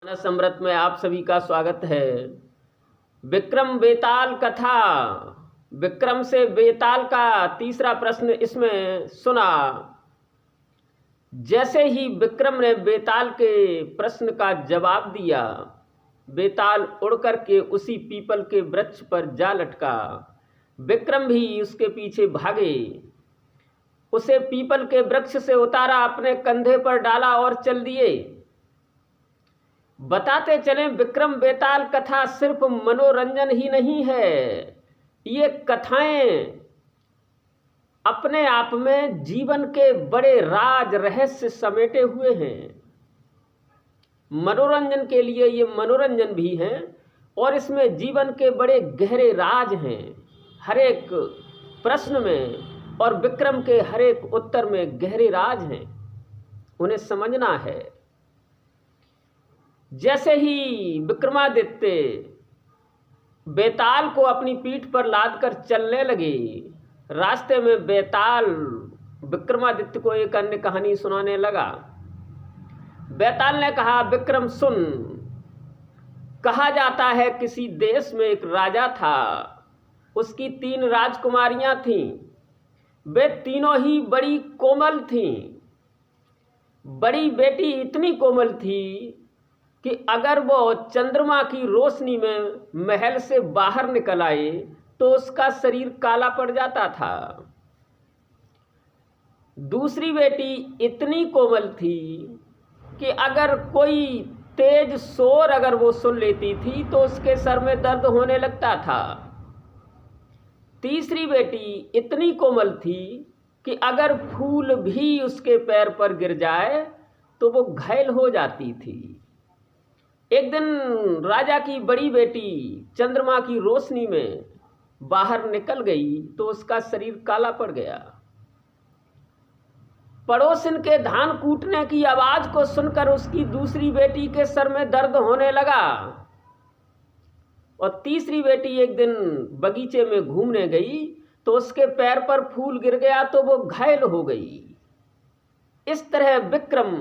समृत में आप सभी का स्वागत है। विक्रम बेताल कथा। विक्रम से बेताल का तीसरा प्रश्न इसमें सुना। जैसे ही विक्रम ने बेताल के प्रश्न का जवाब दिया, बेताल उड़ करके उसी पीपल के वृक्ष पर जा लटका। विक्रम भी उसके पीछे भागे, उसे पीपल के वृक्ष से उतारा, अपने कंधे पर डाला और चल दिए। बताते चलें, विक्रम बेताल कथा सिर्फ मनोरंजन ही नहीं है, ये कथाएं अपने आप में जीवन के बड़े राज रहस्य समेटे हुए हैं। मनोरंजन के लिए ये मनोरंजन भी है और इसमें जीवन के बड़े गहरे राज हैं। हर एक प्रश्न में और विक्रम के हर एक उत्तर में गहरे राज हैं, उन्हें समझना है। जैसे ही विक्रमादित्य बेताल को अपनी पीठ पर लादकर चलने लगे, रास्ते में बेताल विक्रमादित्य को एक अन्य कहानी सुनाने लगा। बेताल ने कहा, विक्रम सुन, कहा जाता है किसी देश में एक राजा था, उसकी 3 राजकुमारियां थीं। वे तीनों ही बड़ी कोमल थीं। बड़ी बेटी इतनी कोमल थी कि अगर वो चंद्रमा की रोशनी में महल से बाहर निकल आए तो उसका शरीर काला पड़ जाता था। दूसरी बेटी इतनी कोमल थी कि अगर कोई तेज शोर अगर वो सुन लेती थी तो उसके सर में दर्द होने लगता था। तीसरी बेटी इतनी कोमल थी कि अगर फूल भी उसके पैर पर गिर जाए तो वो घायल हो जाती थी। एक दिन राजा की बड़ी बेटी चंद्रमा की रोशनी में बाहर निकल गई तो उसका शरीर काला पड़ गया। पड़ोसिन के धान कूटने की आवाज को सुनकर उसकी दूसरी बेटी के सर में दर्द होने लगा और तीसरी बेटी एक दिन बगीचे में घूमने गई तो उसके पैर पर फूल गिर गया तो वो घायल हो गई। इस तरह विक्रम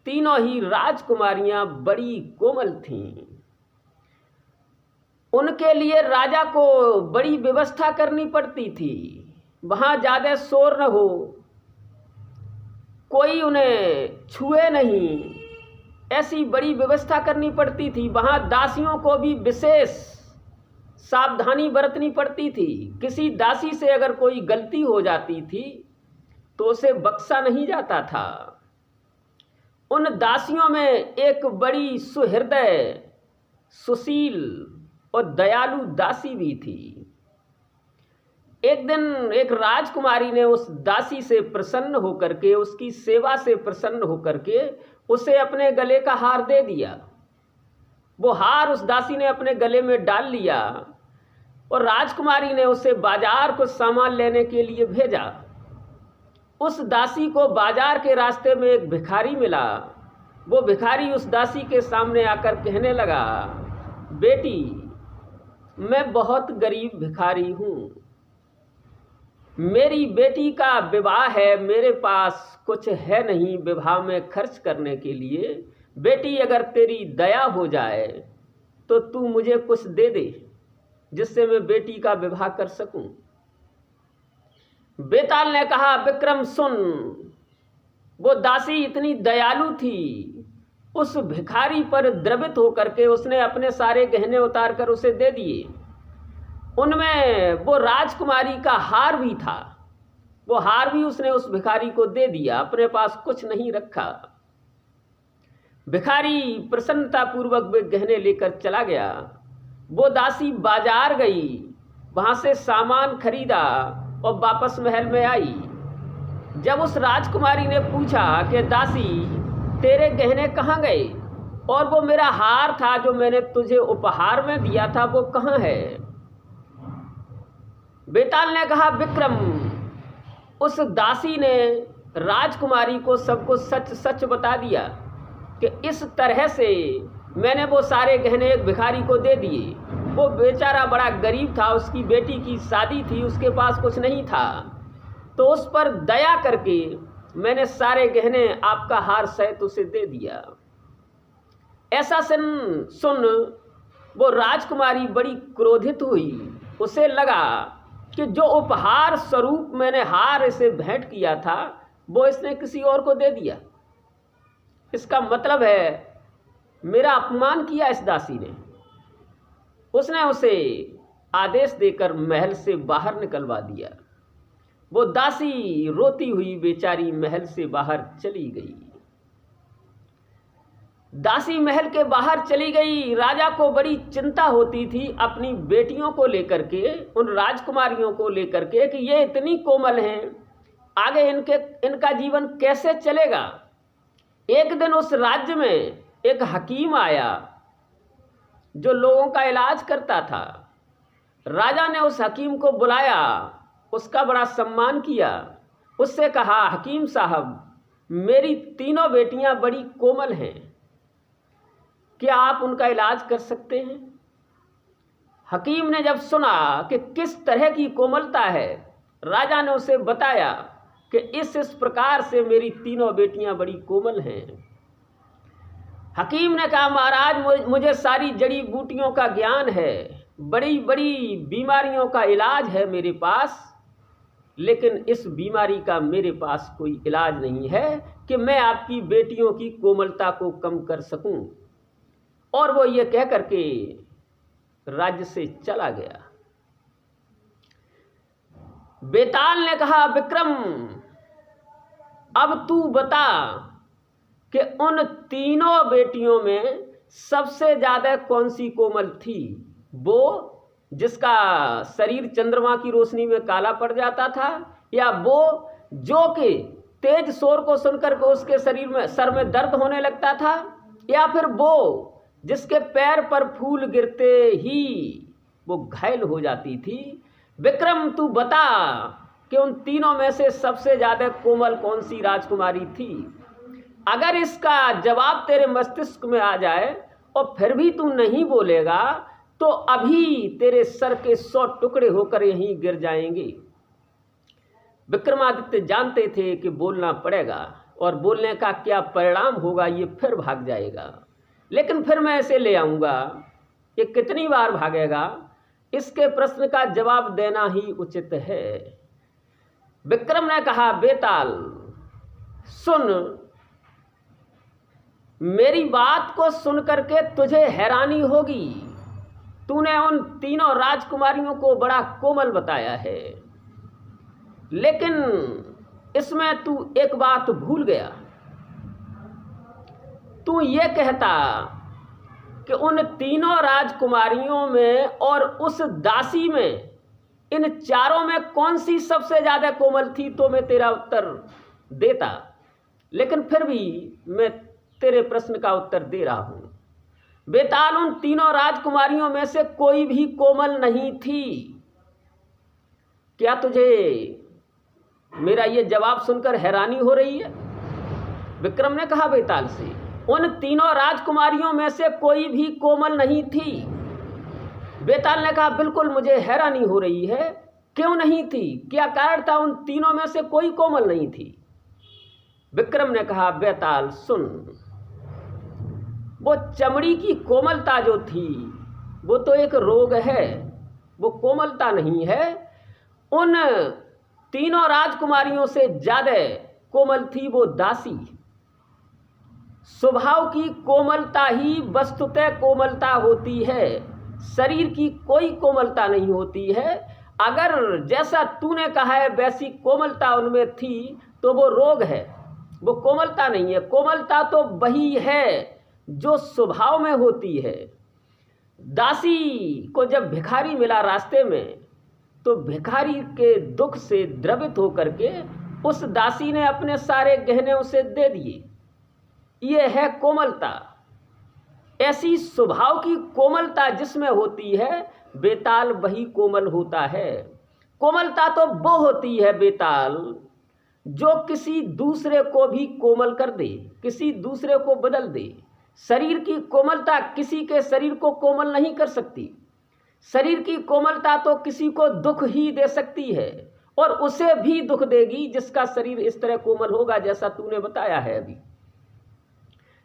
तीनों ही राजकुमारियां बड़ी कोमल थीं। उनके लिए राजा को बड़ी व्यवस्था करनी पड़ती थी। वहां ज्यादा शोर न हो, कोई उन्हें छुए नहीं, ऐसी बड़ी व्यवस्था करनी पड़ती थी। वहां दासियों को भी विशेष सावधानी बरतनी पड़ती थी। किसी दासी से अगर कोई गलती हो जाती थी तो उसे बख्शा नहीं जाता था। उन दासियों में एक बड़ी सुहृदय, सुशील और दयालु दासी भी थी। एक दिन एक राजकुमारी ने उस दासी से प्रसन्न होकर के, उसकी सेवा से प्रसन्न होकर के उसे अपने गले का हार दे दिया। वो हार उस दासी ने अपने गले में डाल लिया और राजकुमारी ने उसे बाजार कुछ सामान लेने के लिए भेजा। उस दासी को बाजार के रास्ते में एक भिखारी मिला। वो भिखारी उस दासी के सामने आकर कहने लगा, बेटी, मैं बहुत गरीब भिखारी हूँ, मेरी बेटी का विवाह है, मेरे पास कुछ है नहीं विवाह में खर्च करने के लिए। बेटी, अगर तेरी दया हो जाए तो तू मुझे कुछ दे दे जिससे मैं बेटी का विवाह कर सकूं। बेताल ने कहा, विक्रम सुन, वो दासी इतनी दयालु थी, उस भिखारी पर द्रवित होकर के उसने अपने सारे गहने उतार कर उसे दे दिए। उनमें वो राजकुमारी का हार भी था, वो हार भी उसने उस भिखारी को दे दिया, अपने पास कुछ नहीं रखा। भिखारी प्रसन्नतापूर्वक वे गहने लेकर चला गया। वो दासी बाजार गई, वहां से सामान खरीदा और वापस महल में आई। जब उस राजकुमारी ने पूछा कि दासी, तेरे गहने कहाँ गए और वो मेरा हार था जो मैंने तुझे उपहार में दिया था, वो कहाँ है? बेताल ने कहा, विक्रम, उस दासी ने राजकुमारी को सब कुछ सच सच बता दिया कि इस तरह से मैंने वो सारे गहने एक भिखारी को दे दिए। वो बेचारा बड़ा गरीब था, उसकी बेटी की शादी थी, उसके पास कुछ नहीं था, तो उस पर दया करके मैंने सारे गहने आपका हार सहित उसे दे दिया। ऐसा सुन वो राजकुमारी बड़ी क्रोधित हुई। उसे लगा कि जो उपहार स्वरूप मैंने हार इसे भेंट किया था वो इसने किसी और को दे दिया। इसका मतलब है मेरा अपमान किया इस दासी ने। उसने उसे आदेश देकर महल से बाहर निकलवा दिया। वो दासी रोती हुई बेचारी महल से बाहर चली गई। दासी महल के बाहर चली गई। राजा को बड़ी चिंता होती थी अपनी बेटियों को लेकर के, उन राजकुमारियों को लेकर के कि ये इतनी कोमल हैं, आगे इनका जीवन कैसे चलेगा। एक दिन उस राज्य में एक हकीम आया जो लोगों का इलाज करता था। राजा ने उस हकीम को बुलाया, उसका बड़ा सम्मान किया। उससे कहा, हकीम साहब, मेरी तीनों बेटियां बड़ी कोमल हैं, क्या आप उनका इलाज कर सकते हैं? हकीम ने जब सुना कि किस तरह की कोमलता है, राजा ने उसे बताया कि इस प्रकार से मेरी तीनों बेटियां बड़ी कोमल हैं। हकीम ने कहा, महाराज, मुझे सारी जड़ी बूटियों का ज्ञान है, बड़ी बड़ी बीमारियों का इलाज है मेरे पास, लेकिन इस बीमारी का मेरे पास कोई इलाज नहीं है कि मैं आपकी बेटियों की कोमलता को कम कर सकूं। और वो ये कह करके राज्य से चला गया। बेताल ने कहा, विक्रम, अब तू बता कि उन तीनों बेटियों में सबसे ज्यादा कौन सी कोमल थी? वो जिसका शरीर चंद्रमा की रोशनी में काला पड़ जाता था, या वो जो कि तेज शोर को सुनकर के उसके सर में दर्द होने लगता था, या फिर वो जिसके पैर पर फूल गिरते ही वो घायल हो जाती थी? विक्रम, तू बता कि उन तीनों में से सबसे ज्यादा कोमल कौन सी राजकुमारी थी? अगर इसका जवाब तेरे मस्तिष्क में आ जाए और फिर भी तू नहीं बोलेगा तो अभी तेरे सर के 100 टुकड़े होकर यहीं गिर जाएंगे। विक्रमादित्य जानते थे कि बोलना पड़ेगा और बोलने का क्या परिणाम होगा ये फिर भाग जाएगा, लेकिन फिर मैं इसे ले आऊँगा। ये कितनी बार भागेगा, इसके प्रश्न का जवाब देना ही उचित है। विक्रम ने कहा, बेताल सुन, मेरी बात को सुन करके तुझे हैरानी होगी। तूने उन तीनों राजकुमारियों को बड़ा कोमल बताया है, लेकिन इसमें तू एक बात भूल गया। तू ये कहता कि उन तीनों राजकुमारियों में और उस दासी में, इन चारों में कौन सी सबसे ज्यादा कोमल थी तो मैं तेरा उत्तर देता, लेकिन फिर भी मैं तेरे प्रश्न का उत्तर दे रहा हूं। बेताल, उन तीनों राजकुमारियों में से कोई भी कोमल नहीं थी। क्या तुझे मेरा ये जवाब सुनकर हैरानी हो रही है? विक्रम ने कहा बेताल से, उन तीनों राजकुमारियों में से कोई भी कोमल नहीं थी। बेताल ने कहा, बिल्कुल मुझे हैरानी हो रही है। क्यों नहीं थी? क्या कारण था उन तीनों में से कोई कोमल नहीं थी? विक्रम ने कहा, बेताल सुन, वो चमड़ी की कोमलता जो थी वो तो एक रोग है, वो कोमलता नहीं है। उन तीनों राजकुमारियों से ज्यादा कोमल थी वो दासी। स्वभाव की कोमलता ही वस्तुतः कोमलता होती है, शरीर की कोई कोमलता नहीं होती है। अगर जैसा तूने कहा है वैसी कोमलता उनमें थी तो वो रोग है, वो कोमलता नहीं है। कोमलता तो वही है जो स्वभाव में होती है। दासी को जब भिखारी मिला रास्ते में तो भिखारी के दुख से द्रवित होकर के उस दासी ने अपने सारे गहने उसे दे दिए। ये है कोमलता। ऐसी स्वभाव की कोमलता जिसमें होती है बेताल, वही कोमल होता है। कोमलता तो वो होती है बेताल जो किसी दूसरे को भी कोमल कर दे, किसी दूसरे को बदल दे। शरीर की कोमलता किसी के शरीर को कोमल नहीं कर सकती। शरीर की कोमलता तो किसी को दुख ही दे सकती है, और उसे भी दुख देगी जिसका शरीर इस तरह कोमल होगा जैसा तूने बताया है अभी।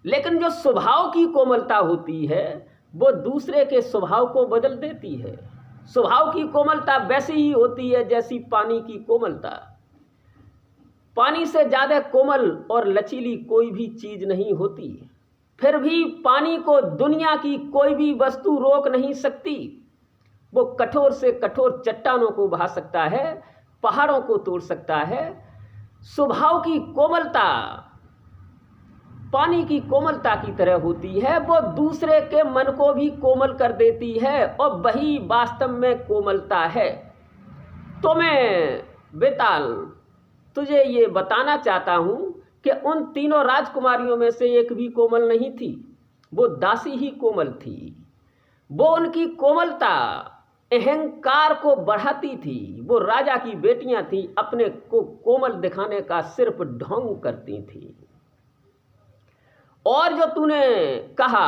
लेकिन जो स्वभाव की कोमलता होती है वो दूसरे के स्वभाव को बदल देती है। स्वभाव की कोमलता वैसी ही होती है जैसी पानी की कोमलता। पानी से ज़्यादा कोमल और लचीली कोई भी चीज़ नहीं होती। फिर भी पानी को दुनिया की कोई भी वस्तु रोक नहीं सकती। वो कठोर से कठोर चट्टानों को बहा सकता है, पहाड़ों को तोड़ सकता है। स्वभाव की कोमलता पानी की कोमलता की तरह होती है, वो दूसरे के मन को भी कोमल कर देती है और वही वास्तव में कोमलता है। तो मैं बेताल तुझे ये बताना चाहता हूँ कि उन तीनों राजकुमारियों में से एक भी कोमल नहीं थी, वो दासी ही कोमल थी। वो उनकी कोमलता अहंकार को बढ़ाती थी। वो राजा की बेटियां थीं, अपने को कोमल दिखाने का सिर्फ ढोंग करती थीं। और जो तूने कहा,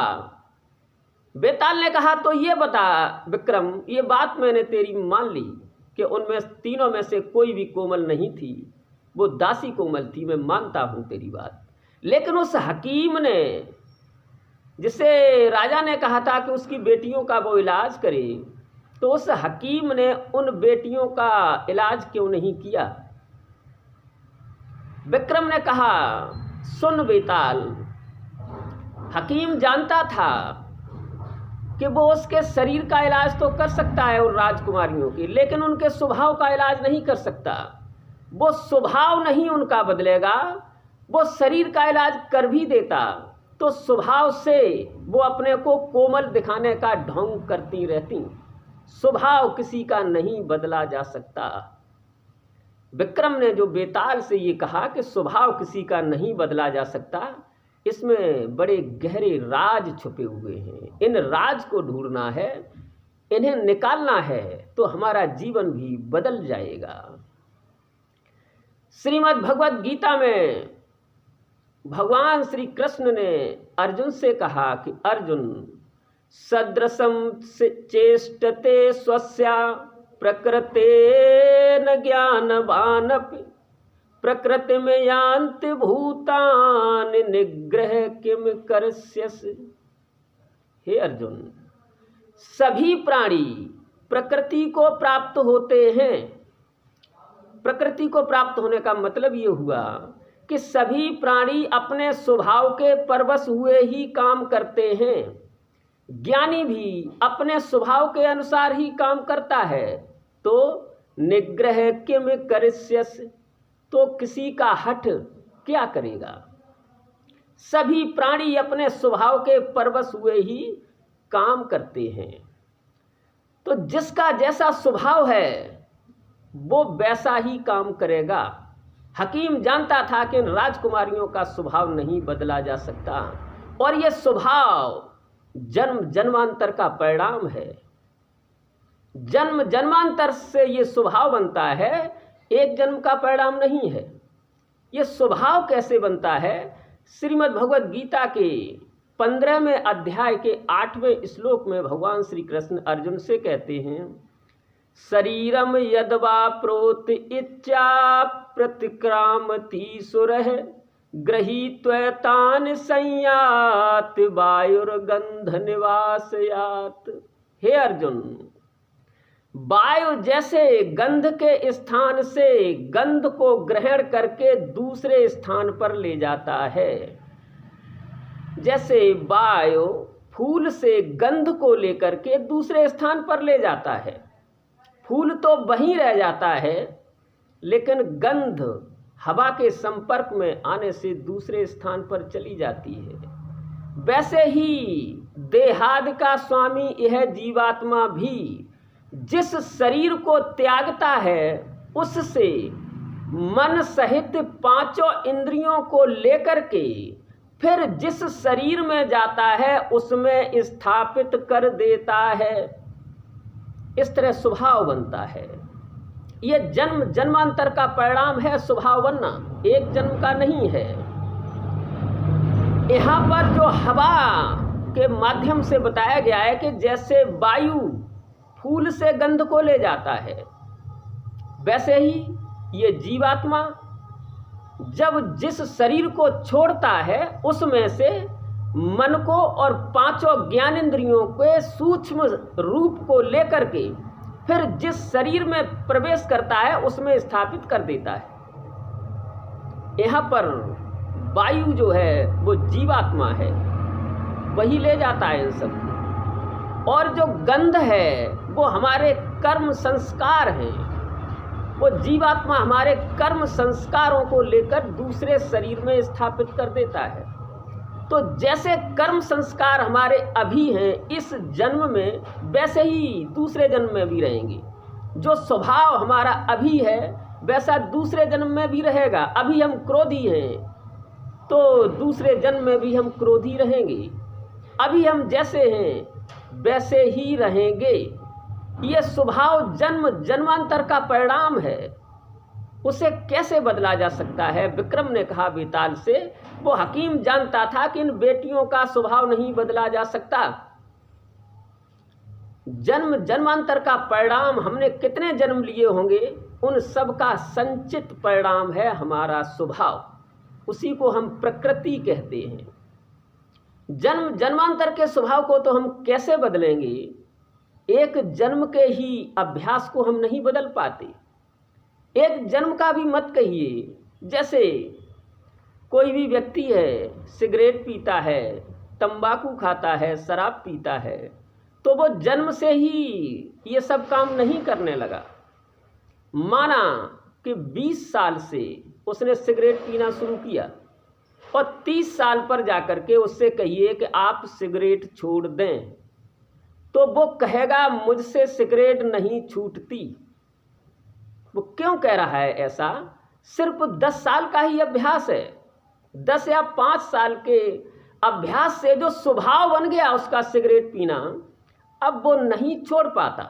बेताल ने कहा, तो ये बता विक्रम, ये बात मैंने तेरी मान ली कि उनमें तीनों में से कोई भी कोमल नहीं थी, वो दासी कोमल थी, मैं मानता हूँ तेरी बात। लेकिन उस हकीम ने, जिसे राजा ने कहा था कि उसकी बेटियों का वो इलाज करे, तो उस हकीम ने उन बेटियों का इलाज क्यों नहीं किया? विक्रम ने कहा, सुन बेताल, हकीम जानता था कि वो उसके शरीर का इलाज तो कर सकता है उन राजकुमारियों की, लेकिन उनके स्वभाव का इलाज नहीं कर सकता। वो स्वभाव नहीं उनका बदलेगा। वो शरीर का इलाज कर भी देता तो स्वभाव से वो अपने को कोमल दिखाने का ढोंग करती रहती। स्वभाव किसी का नहीं बदला जा सकता। विक्रम ने जो बेताल से ये कहा कि स्वभाव किसी का नहीं बदला जा सकता, इसमें बड़े गहरे राज छुपे हुए हैं। इन राज को ढूंढना है, इन्हें निकालना है, तो हमारा जीवन भी बदल जाएगा। श्रीमद् भगवद गीता में भगवान श्री कृष्ण ने अर्जुन से कहा कि अर्जुन, सदृशं चेष्टते स्वस्या प्रकृतेन ज्ञानवानपि प्रकृति में यान्ति भूतानि निग्रह किम करस्यसि। हे अर्जुन, सभी प्राणी प्रकृति को प्राप्त होते हैं। प्रकृति को प्राप्त होने का मतलब ये हुआ कि सभी प्राणी अपने स्वभाव के परवश हुए ही काम करते हैं। ज्ञानी भी अपने स्वभाव के अनुसार ही काम करता है। तो निग्रह किम करिष्यसि, तो किसी का हठ क्या करेगा? सभी प्राणी अपने स्वभाव के परवश हुए ही काम करते हैं। तो जिसका जैसा स्वभाव है वो वैसा ही काम करेगा। हकीम जानता था कि इन राजकुमारियों का स्वभाव नहीं बदला जा सकता, और ये स्वभाव जन्म जन्मांतर का परिणाम है। जन्म जन्मांतर से ये स्वभाव बनता है, एक जन्म का परिणाम नहीं है। ये स्वभाव कैसे बनता है? श्रीमद् भगवद गीता के 15वें अध्याय के 8वें श्लोक में भगवान श्री कृष्ण अर्जुन से कहते हैं, शरीरम यद्वा प्रोत इच्छा प्रतिक्रामति सुरः गृहीत्वैतान संयात वायुर्गंध निवासयात। हे अर्जुन, वायु जैसे गंध के स्थान से गंध को ग्रहण करके दूसरे स्थान पर ले जाता है, जैसे वायु फूल से गंध को लेकर के दूसरे स्थान पर ले जाता है। फूल तो वहीं रह जाता है, लेकिन गंध हवा के संपर्क में आने से दूसरे स्थान पर चली जाती है। वैसे ही देहादि का स्वामी यह जीवात्मा भी जिस शरीर को त्यागता है, उससे मन सहित पांचों इंद्रियों को लेकर के फिर जिस शरीर में जाता है उसमें स्थापित कर देता है। इस तरह स्वभाव बनता है। ये जन्म जन्मांतर का परिणाम है स्वभाव बनना, एक जन्म का नहीं है। यहाँ पर जो हवा के माध्यम से बताया गया है कि जैसे वायु फूल से गंध को ले जाता है, वैसे ही ये जीवात्मा जब जिस शरीर को छोड़ता है उसमें से मन को और पांचों ज्ञानेंद्रियों के सूक्ष्म रूप को लेकर के फिर जिस शरीर में प्रवेश करता है उसमें स्थापित कर देता है। यहाँ पर वायु जो है वो जीवात्मा है, वही ले जाता है इन सब। और जो गंध है वो हमारे कर्म संस्कार हैं, वो जीवात्मा हमारे कर्म संस्कारों को लेकर दूसरे शरीर में स्थापित कर देता है। तो जैसे कर्म संस्कार हमारे अभी हैं इस जन्म में, वैसे ही दूसरे जन्म में भी रहेंगे। जो स्वभाव हमारा अभी है वैसा दूसरे जन्म में भी रहेगा। अभी हम क्रोधी हैं तो दूसरे जन्म में भी हम क्रोधी रहेंगे। अभी हम जैसे हैं वैसे ही रहेंगे। ये स्वभाव जन्म जन्मांतर का परिणाम है, उसे कैसे बदला जा सकता है? विक्रम ने कहा बेताल से, वो हकीम जानता था कि इन बेटियों का स्वभाव नहीं बदला जा सकता। जन्म जन्मांतर का परिणाम, हमने कितने जन्म लिए होंगे उन सब का संचित परिणाम है हमारा स्वभाव, उसी को हम प्रकृति कहते हैं। जन्म जन्मांतर के स्वभाव को तो हम कैसे बदलेंगे? एक जन्म के ही अभ्यास को हम नहीं बदल पाते। एक जन्म का भी मत कहिए। जैसे कोई भी व्यक्ति है, सिगरेट पीता है, तंबाकू खाता है, शराब पीता है, तो वो जन्म से ही ये सब काम नहीं करने लगा। माना कि 20 साल से उसने सिगरेट पीना शुरू किया और 30 साल पर जाकर के उससे कहिए कि आप सिगरेट छोड़ दें, तो वो कहेगा मुझसे सिगरेट नहीं छूटती। वो क्यों कह रहा है ऐसा? सिर्फ 10 साल का ही अभ्यास है। 10 या 5 साल के अभ्यास से जो स्वभाव बन गया उसका सिगरेट पीना, अब वो नहीं छोड़ पाता।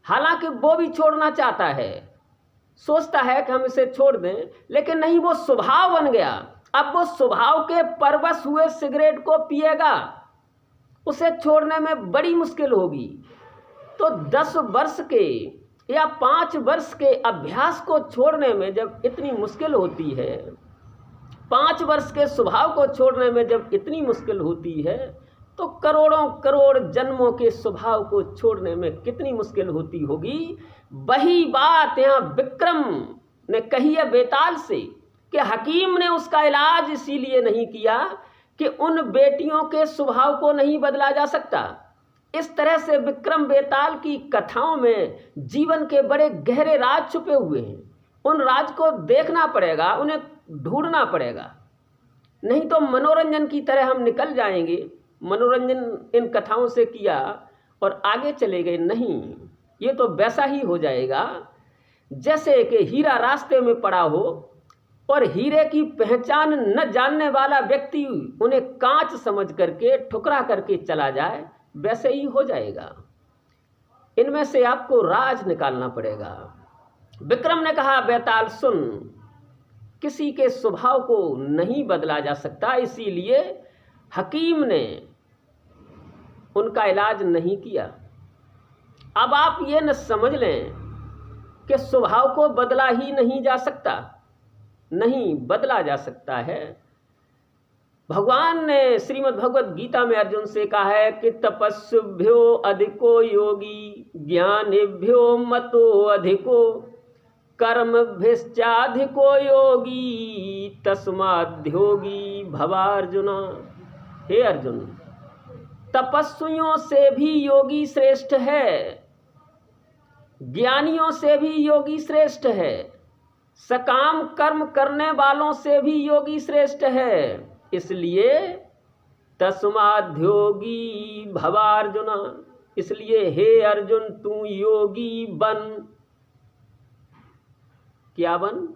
हालांकि वो भी छोड़ना चाहता है, सोचता है कि हम इसे छोड़ दें, लेकिन नहीं, वो स्वभाव बन गया। अब वो स्वभाव के परवश हुए सिगरेट को पिएगा, उसे छोड़ने में बड़ी मुश्किल होगी। तो 10 वर्ष के या 5 वर्ष के अभ्यास को छोड़ने में जब इतनी मुश्किल होती है, 5 वर्ष के स्वभाव को छोड़ने में जब इतनी मुश्किल होती है, तो करोड़ों करोड़ जन्मों के स्वभाव को छोड़ने में कितनी मुश्किल होती होगी। वही बात यहाँ विक्रम ने कही है बेताल से कि हकीम ने उसका इलाज इसीलिए नहीं किया कि उन बेटियों के स्वभाव को नहीं बदला जा सकता। इस तरह से विक्रम बेताल की कथाओं में जीवन के बड़े गहरे राज छुपे हुए हैं। उन राज को देखना पड़ेगा, उन्हें ढूंढना पड़ेगा, नहीं तो मनोरंजन की तरह हम निकल जाएंगे। मनोरंजन इन कथाओं से किया और आगे चले गए, नहीं, ये तो वैसा ही हो जाएगा जैसे कि हीरा रास्ते में पड़ा हो और हीरे की पहचान न जानने वाला व्यक्ति उन्हें कांच समझ करके ठुकरा करके चला जाए, वैसे ही हो जाएगा। इनमें से आपको राज निकालना पड़ेगा। विक्रम ने कहा बेताल सुन, किसी के स्वभाव को नहीं बदला जा सकता, इसीलिए हकीम ने उनका इलाज नहीं किया। अब आप ये न समझ लें कि स्वभाव को बदला ही नहीं जा सकता, नहीं, बदला जा सकता है। भगवान ने श्रीमद् भगवद गीता में अर्जुन से कहा है कि तपस्विभ्यो अधिको योगी ज्ञानिभ्यो मतो अधिको कर्मभ्यश्चाधिको योगी तस्माद्योगी भवार्जुना। हे अर्जुन, तपस्वियों से भी योगी श्रेष्ठ है, ज्ञानियों से भी योगी श्रेष्ठ है, सकाम कर्म करने वालों से भी योगी श्रेष्ठ है। इसलिए तस्माद्योगी भवार्जुना, इसलिए हे अर्जुन तू योगी बन। क्या बन?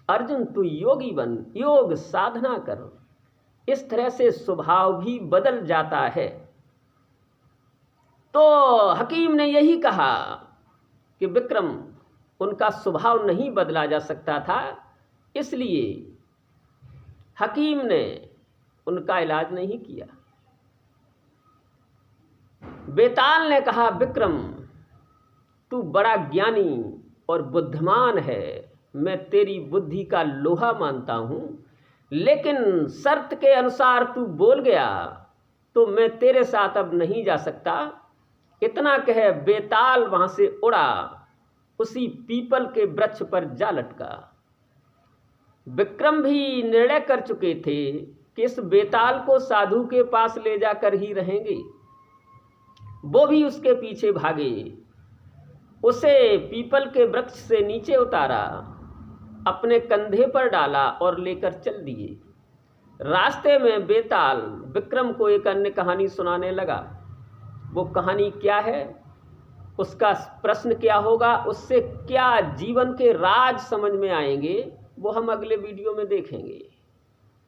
अर्जुन तू योगी बन, योग साधना कर। इस तरह से स्वभाव भी बदल जाता है। तो हकीम ने यही कहा कि विक्रम, उनका स्वभाव नहीं बदला जा सकता था, इसलिए हकीम ने उनका इलाज नहीं किया। बेताल ने कहा विक्रम, तू बड़ा ज्ञानी और बुद्धिमान है, मैं तेरी बुद्धि का लोहा मानता हूँ, लेकिन शर्त के अनुसार तू बोल गया तो मैं तेरे साथ अब नहीं जा सकता। इतना कह बेताल वहां से उड़ा, उसी पीपल के वृक्ष पर जा लटका। विक्रम भी निर्णय कर चुके थे कि इस बेताल को साधु के पास ले जाकर ही रहेंगे। वो भी उसके पीछे भागे, उसे पीपल के वृक्ष से नीचे उतारा, अपने कंधे पर डाला और लेकर चल दिए। रास्ते में बेताल विक्रम को एक अन्य कहानी सुनाने लगा। वो कहानी क्या है, उसका प्रश्न क्या होगा, उससे क्या जीवन के राज समझ में आएंगे, वो हम अगले वीडियो में देखेंगे।